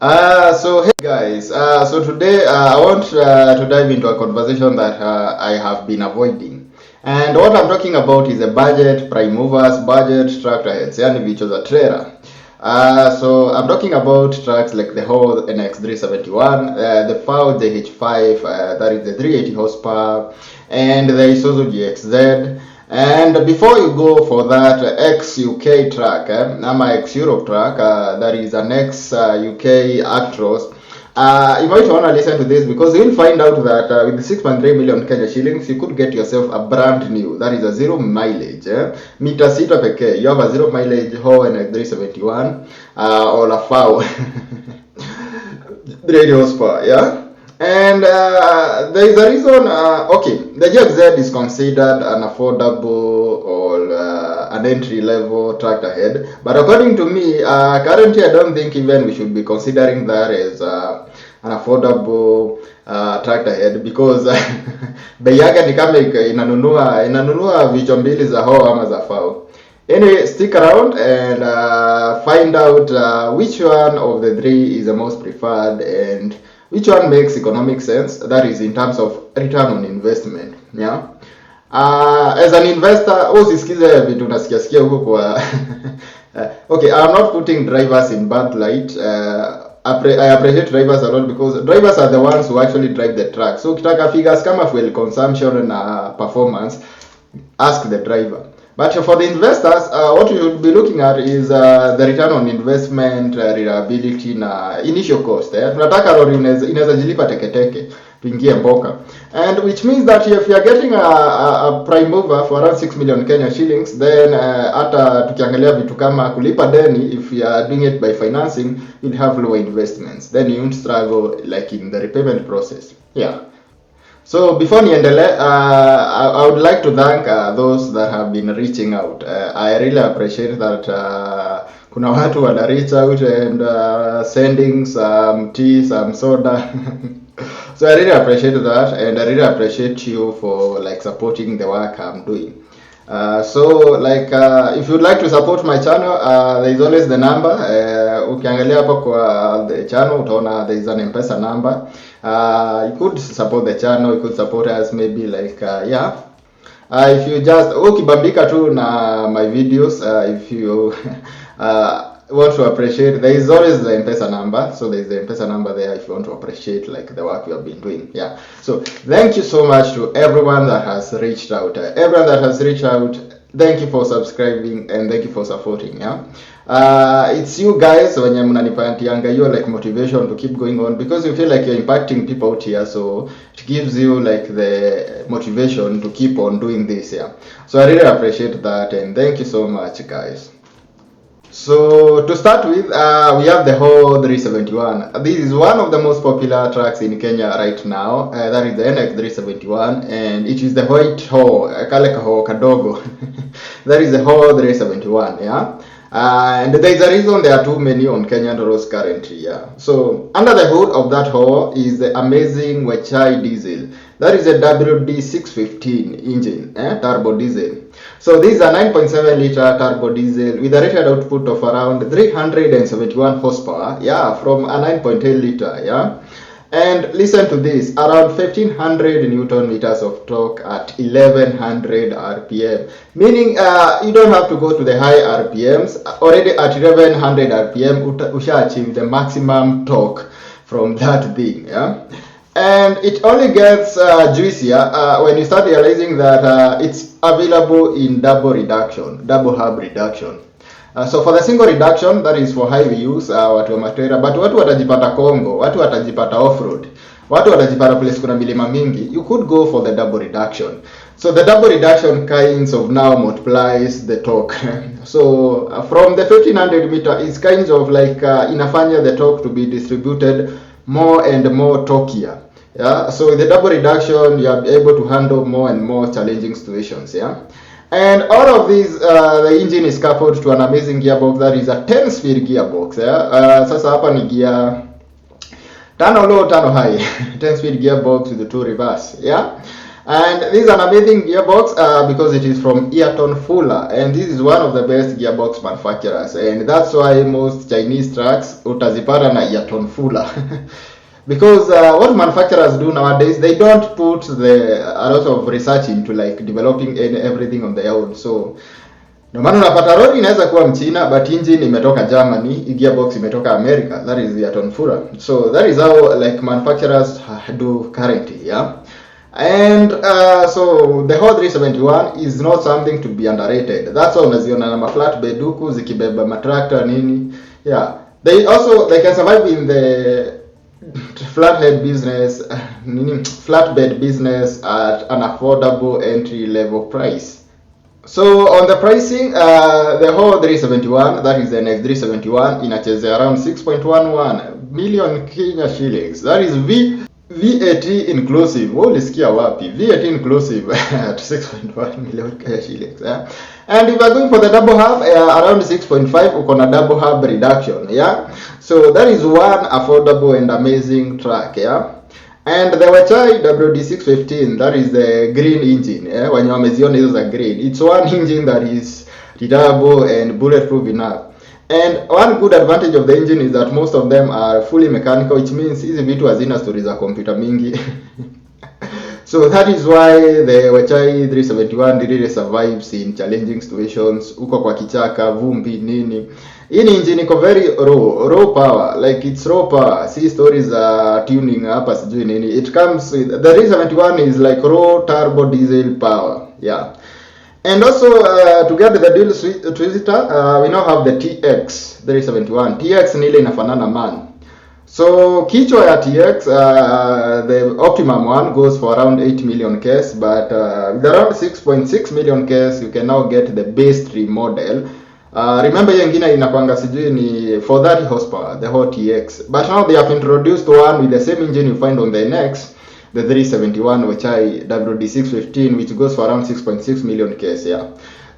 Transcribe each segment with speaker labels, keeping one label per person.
Speaker 1: So hey guys, so today I want to dive into a conversation that I have been avoiding. And what I'm talking about is a budget, prime movers, budget, tractor heads, yani vichwa za trailer. So I'm talking about trucks like the Howo NX371, the Faw JH5, that is the 380 horsepower, and the Isuzu GXZ. And before you go for that ex-UK truck, ama ex-Europe truck, that is an ex-UK Actros, you might want to listen to this because you'll find out that with 6.3 million Kenya shillings, you could get yourself a brand new, that is a zero mileage, meter sita peke, you have a zero mileage Howo NX371, or a Faw 380 horsepower, yeah? And there is a reason, okay, the GXZ is considered an affordable or an entry-level tractor head, but according to me, currently I don't think even we should be considering that as an affordable tractor head because bei yake ni kama inanunua vichwa mbili za Howo ama za Faw. Anyway, stick around and find out which one of the three is the most preferred and which one makes economic sense, that is in terms of return on investment. Yeah. As an investor, usisikize vitu nasikia huko kwa okay, I'm not putting drivers in bad light. I appreciate drivers a lot because drivers are the ones who actually drive the truck. So ukitaka figures kama fuel consumption na performance, ask the driver. But for the investors, what you should be looking at is the return on investment, reliability na initial cost. Tunataka lori inaweza jilipa teketeke tuingie mboka. And which means that if you are getting a prime mover for around 6 million Kenya shillings, then hata tukiangalia vitu kama kulipa deni, if you are doing it by financing, you'll have lower investments. Then you won't struggle like in the repayment process. Yeah. So before niendele, I would like to thank those that have been reaching out. I really appreciate that kuna watu wana reach out and sending some tea, some soda. So I really appreciate that, and I really appreciate you for like supporting the work I'm doing. So like if you'd like to support my channel, there is always the number. Ukiangalia hapo kwa the channel utaona there is an M-Pesa number. You could support the channel, you could support us maybe like yeah. If you just ukibambika tu na my videos, if you want to appreciate, there is always the M-Pesa number. So there is the M-Pesa number there if you want to appreciate like the work we have been doing. Yeah. So thank you so much to everyone that has reached out. Everyone that has reached out, thank you for subscribing and thank you for supporting. Yeah. It's you guys wenye mnanipatianga hiyo like motivation to keep going on because you feel like you're impacting people out here, so it gives you like the motivation to keep on doing this. Yeah. So I really appreciate that and thank you so much guys. So to start with, we have the Howo 371. This is one of the most popular trucks in Kenya right now. That is the NX371, and it is the white Howo, kale Howo kadogo. That is the Howo 371, yeah. And there is a reason there are too many on Kenyan roads currently, yeah. So under the hood of that Howo is the amazing Wachai diesel. That is a WD615 engine, turbo diesel. So this is a 9.7 liter turbo diesel with a rated output of around 371 horsepower, yeah, from a 9.8 liter, yeah. And listen to this, around 1500 Newton meters of torque at 1100 RPM. Meaning you don't have to go to the high RPMs. Already at 1100 RPM, usha achieve the maximum torque from that thing, yeah. And it only gets juicier when you start realizing that it's available in double hub reduction. So for the single reduction, that is for highway use, watu wa matera, but watu watajipata Kongo, watu watajipata off-road, watu watajipata place kuna milima mingi, you could go for the double reduction. So the double reduction kinds of now multiplies the torque. So from the 1500 meter, it's kind of like inafanya the torque to be distributed more and more torqueier. Yeah, so with the double reduction, you are able to handle more and more challenging situations. Yeah. And all of these, the engine is coupled to an amazing gearbox that is a 10-speed gearbox. Yeah? Sasa hapa ni gear 5 low, 5 high, 10-speed gearbox with the 2 reverse. Yeah. And this is an amazing gearbox because it is from Ayrton Fuller, and this is one of the best gearbox manufacturers, and that's why most Chinese trucks utazipata na Ayrton Fuller. Because what manufacturers do nowadays, they don't put a lot of research into like developing everything on their own. So no maana unapata lori inaweza kuwa Mchina but engine imetoka Germany, gearbox imetoka America. That is Ayrton Fuller. So that is how like manufacturers do currently, yeah. And so the Howo 371 is not something to be underrated. That's why unaziona na flatbed huku zikibeba matractor nini. Yeah. They can survive in the flatbed business at an affordable entry level price. So on the pricing, the Howo 371, that is the NX371, inachezea around 6.11 million Kenya shillings. That is VAT inclusive. Ulisikia wapi? VAT inclusive at 6.1 million Kenya shillings. Yeah? And if you are going for the double hub, around 6.5, uko na double hub reduction. Yeah. So that is one affordable and amazing truck. Yeah. And the Wachai WD615, that is the green engine. Yeah. When you wameziona hizo za green, it's one engine that is reliable and bulletproof enough. And one good advantage of the engine is that most of them are fully mechanical, which means hizi vitu hazina stories za computer mingi. So that is why the Wachai 371 really survives in challenging situations, uko kwa kichaka, vumbi, nini. Hii engine iko very raw power, like it's raw power. See stories tuning hapa sijui nini. It comes with, the 371 is like raw turbo diesel power, yeah. And also to get the dual twister, we now have the TX 371. TX ni ile inafanana man. So kichwa ya TX, the optimum one goes for around 8 million Ks, but with around 6.6 million Ks, you can now get the base 3 model. Remember hiyo ingine inakwanga sijui ni for 30 horsepower, the Howo TX. But now they have introduced one with the same engine you find on the NX, the 371 Wachai WD615, which goes for around 6.6 million Ks, yeah.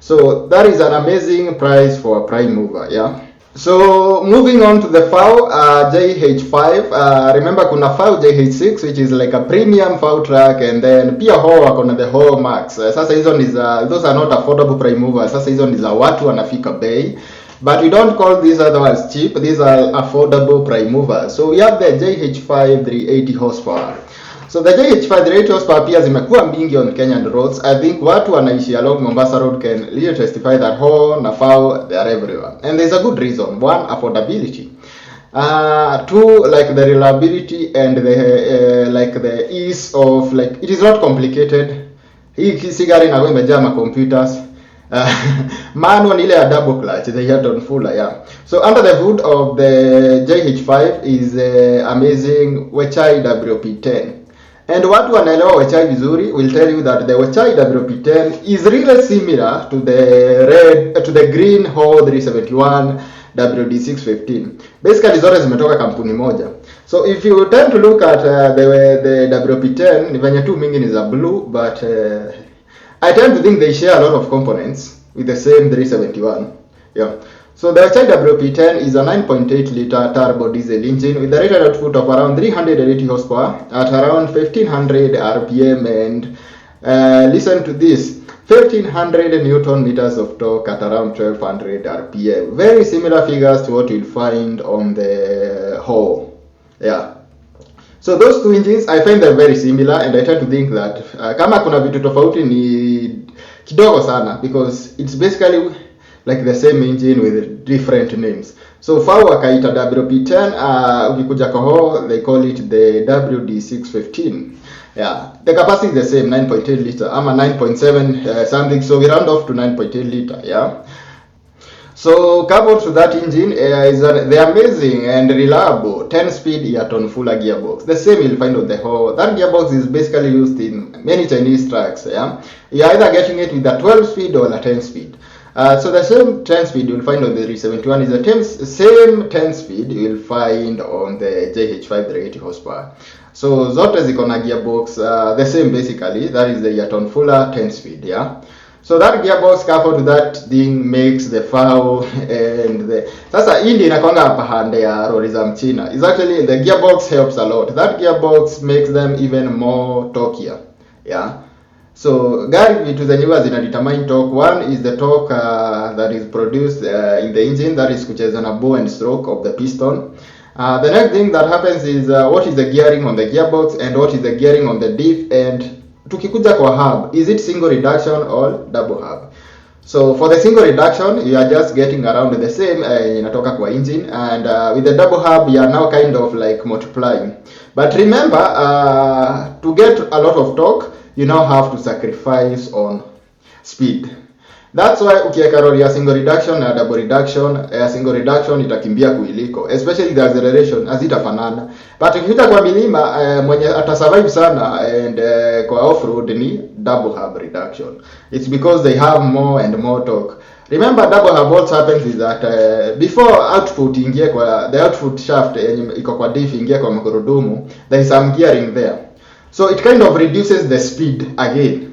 Speaker 1: So that is an amazing price for a prime mover, yeah. So moving on to the Faw JH5, remember kuna Faw JH6 which is like a premium Faw truck, and then pia Howo akona the Howo Max. Sasa hizo ni za, those are not affordable prime movers. Sasa hizo ni za watu wanafika bei. But we don't call these other ones cheap. These are affordable prime movers. So we have the JH5 380 horsepower. So the JH5 380 horsepower pia zimekuwa mingi on Kenyan roads. I think watu wanaishi along Mombasa Road can really testify that Howo na Faw, they are everywhere. And there's a good reason. One, affordability. Two, like the reliability and the like the ease of, like, it is not complicated. Hii sigari na imejaa ma computers. Manual ile ya double clutch, the Ayrton Fuller, yeah. So under the hood of the JH5 is the amazing Wachai WP10. And watu wanaelewa Wachai vizuri will tell you that the Wachai WP10 is really similar to the green Howo 371 WD615. Basically zote zimetoka kampuni moja. So if you tend to look at the WP10, ni venye tu mingi ni za blue, but I tend to think they share a lot of components with the same 371. Yeah. So the Wachai WP10 is a 9.8 liter turbo diesel engine with a rated output of around 380 horsepower at around 1500 RPM, and listen to this, 1500 Newton meters of torque at around 1200 RPM. Very similar figures to what you'll find on the Howo. Yeah. So those two engines, I find them very similar, and I tend to think that kama kuna vitu tofauti ni kidogo sana, because it's basically like the same engine with different names. So Faw wakaita WP10, ukikuja kwa Howo, they call it the WD615. Yeah, the capacity is the same, 9.8 liter, ama 9.7 something, so we round off to 9.8 liter, yeah. So coupled to that engine is the amazing and reliable 10-speed Ayrton Fuller gearbox. The same you'll find on the Howo. That gearbox is basically used in many Chinese trucks, yeah. You're either getting it with a 12-speed or a 10-speed. So the same 10-speed you'll find on the 371 is the same 10-speed you'll find on the JH5 380 horsepower. So zote ziko na gearbox the same basically. That is the Ayrton Fuller 10-speed, yeah. So that gearbox coupled to that thing makes the Faw and the sasa hii ndio inakwanga pahande ya lori za Mchina. Is actually the gearbox helps a lot. That gearbox makes them even more torquier, yeah. So gari vitu zenye huwa zina determine torque. One is the torque that is produced in the engine, that is kucheza na bow and stroke of the piston. The next thing that happens is what is the gearing on the gearbox and what is the gearing on the diff, and tukikuja kwa hub, is it single reduction or double hub? So for the single reduction, you are just getting around the same inatoka kwa engine, and with the double hub you are now kind of like multiplying. But remember, to get a lot of torque, you now have to sacrifice on speed. That's why ukiweka roli ya single reduction na double reduction, single reduction itakimbia kuiliko, especially the acceleration hazitafanana. But ukifika kwa milima mwenye atasurvive sana and kwa off-road ni double hub reduction. It's because they have more and more torque. Remember, double hub, what happens is that before output ingie kwa the output shaft yenye iko kwa diff ingie kwa magurudumu, there is some gearing there. So it kind of reduces the speed again.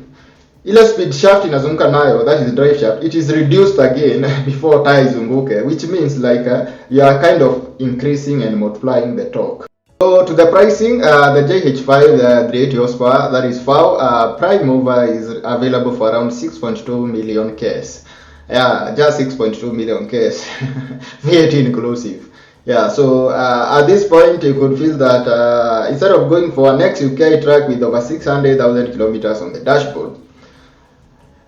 Speaker 1: Ile speed shaft inazunguka nayo, that is drive shaft, it is reduced again before tire izunguke, which means like you are kind of increasing and multiplying the torque. So to the pricing, the JH5, the 380 horsepower, that is Faw prime mover, is available for around 6.2 million Ks. Yeah, just 6.2 million Ks, VAT inclusive. Yeah, so at this point you could feel that instead of going for an ex-UK truck with over 600,000 kilometers on the dashboard,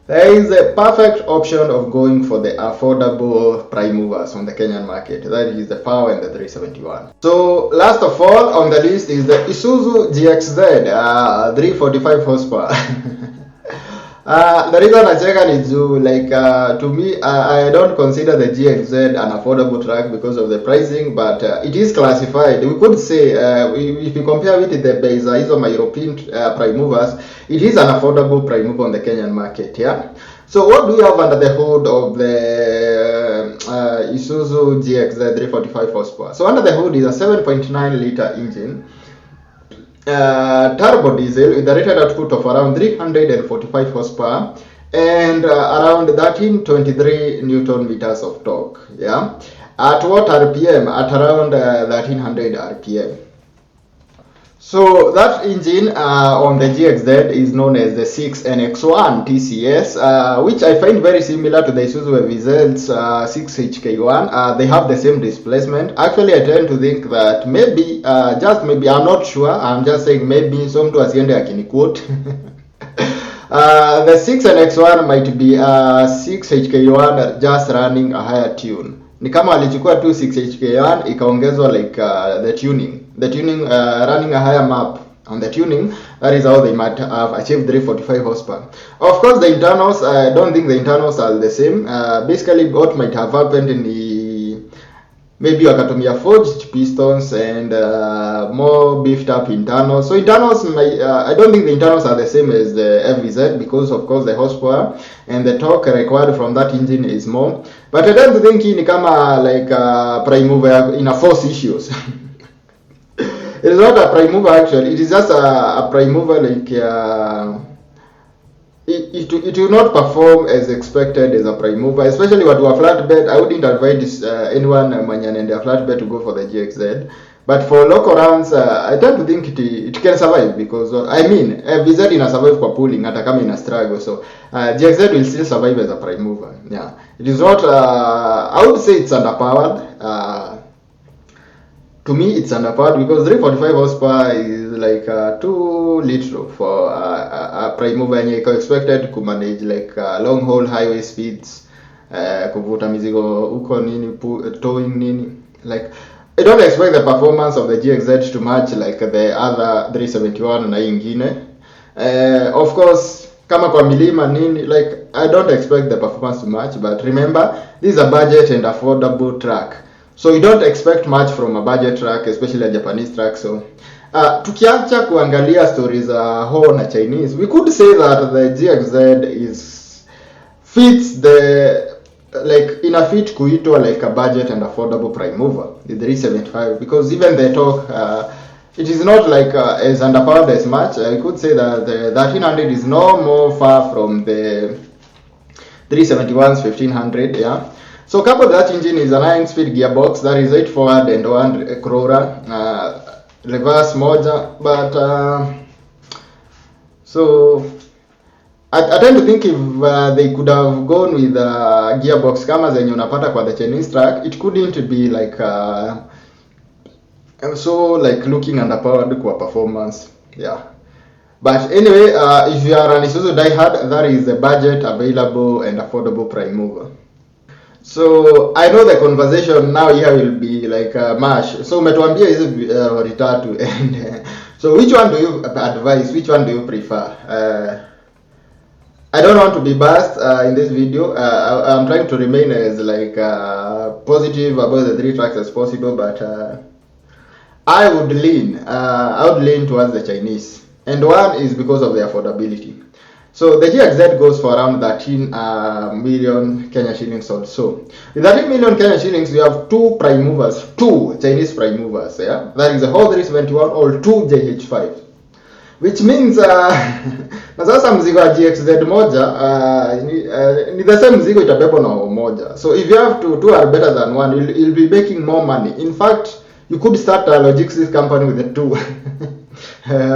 Speaker 1: there is a perfect option of going for the affordable prime movers on the Kenyan market. That is the Faw and the 371. So last of all on the list is the Isuzu GXZ 345 horsepower. The reason I check is like to me, I don't consider the GXZ an affordable truck because of the pricing, but it is classified. We could say if you compare with the base my European prime movers, it is an affordable prime mover on the Kenyan market. Yeah. So what do we have under the hood of the Isuzu GXZ 345 horsepower? So under the hood is a 7.9 liter engine. Turbo diesel with a rated output of around 345 horsepower and around 1323 newton meters of torque. Yeah, at what RPM? At around 1300 RPM. So that engine on the GXZ is known as the 6NX1 TCS, which I find very similar to the Isuzu VZ's 6HK1. They have the same displacement. Actually, I tend to think that maybe, just maybe, I'm not sure, I'm just saying maybe, so mtu asiende akiniquote. The 6NX1 might be 6HK1 just running a higher tune. Ni kama walichukua tu 6HK1 ikaongezwa like the tuning running a higher map on the tuning. That is how they might have achieved 345 horsepower. Of course, the internals, I don't think the internals are the same. Basically, what might have happened in the maybe wakatumia forged pistons and more beefed up internals. So internals, I don't think the internals are the same as the FVZ because of course the horsepower and the torque required from that engine is more. But I don't think ni kama like prime mover in a force issues. It is not a prime mover actually. It is just a prime mover like it will not perform as expected as a prime mover, especially what a flatbed. I wouldn't advise anyone mwenye anaendea flatbed to go for the GXZ. But for local runs, I tend to think it can survive because I mean VZ ina survive kwa pulling hata kama ina struggle. So GXZ will still survive as a prime mover. Yeah, it is not. I would say it's underpowered. To me, it's underpowered because 345 horsepower is like too little for a prime mover yenye iko expected to manage like long haul highway speeds, kuvuta mizigo huko nini, towing nini. Like I don't expect the performance of the GXZ to match like the other 371 na ingine. Of course, kama kwa milima nini, like I don't expect the performance to match, but remember, this is a budget and affordable truck. So you don't expect much from a budget truck, especially a Japanese truck. So tukiacha kuangalia stories za Howo na Chinese, we could say that the GXZ fits the like in a fit kuitwa like a budget and affordable prime mover, the 375, because even the torque it is not like as underpowered as much. I could say that the 1300 is no more far from the 371's 1500. Yeah. So coupled that engine is a 9-speed gearbox, that is 8 forward and 1 crawler, reverse moja, but so I tend to think if they could have gone with gearbox kama zenye unapata kwa the Chinese truck, it couldn't be like so like looking underpowered kwa performance. Yeah. But anyway, if you are an Isuzu diehard, that is the budget available and affordable prime mover. So I know the conversation now here will be like mash. So umetuambia hizi tatu and so which one do you advise? Which one do you prefer? I don't want to be biased in this video. I'm trying to remain as like positive about the three tracks as possible, but I would lean towards the Chinese, and one is because of the affordability. So the GXZ goes for around 13 million Kenya shillings also. With 13 million Kenya shillings, we have two prime movers, two Chinese prime movers. Yeah, that is the Howo 371 or two JH5, which means na sasa mzigo wa GXZ moja ni the same mzigo itabebwa na moja. So if you have two are better than one, you'll be making more money. In fact, you could start a logistics company with the two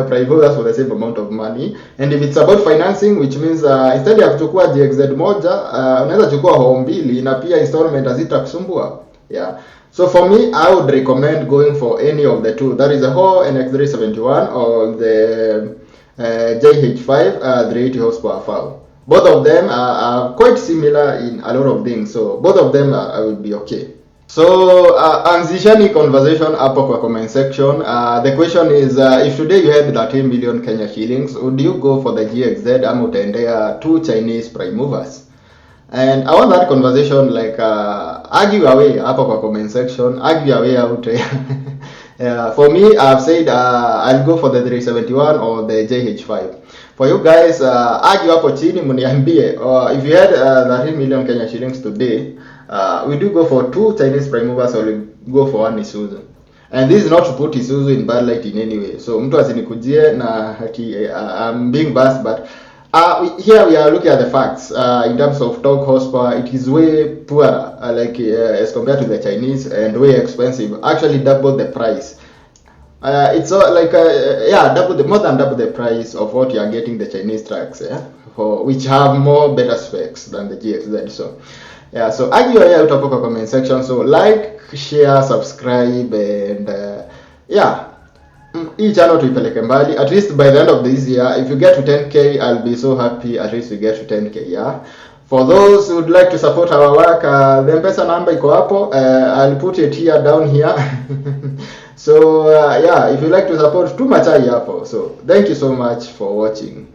Speaker 1: prime movers for the same amount of money. And if it's about financing, which means instead ya kuchukua GXZ moja, unaweza chukua Howo mbili na pia installment hazitakusumbua. Yeah. So for me, I would recommend going for any of the two. That is the Howo NX371 or the JH5 380 horsepower Faw. Both of them are quite similar in a lot of things, so both of them will be okay. So anzishani conversation hapo kwa comment section. The question is if today you had 13 million Kenya shillings, would you go for the GXZ ama utaendea two Chinese prime movers? And I want that conversation like argue away hapo kwa comment section, argue away out. For me, I've said I'll go for the 371 or the JH5. For you guys, argue hapo chini mniambie if you had 13 million Kenya shillings today, we do go for two Chinese prime movers or we go for one Isuzu. And this is not to put Isuzu in bad light in any way. So mtu asinikujie na I'm being biased, but here we are looking at the facts. In terms of torque horsepower, it is way poorer, as compared to the Chinese, and way expensive. Actually, double the price. It's more than double the price of what you are getting the Chinese trucks, for which have better specs than the GXZ. So, yeah. So argue here out of the comment section. So like, share, subscribe, and hii channel tuipeleke mbali. At least by the end of this year, if you get to 10k, I'll be so happy. At least we get to 10k. Yeah. For those who would like to support our work, the M-Pesa number iko hapo. I'll put it here down here. So if you like to support, too much hapo. So thank you so much for watching.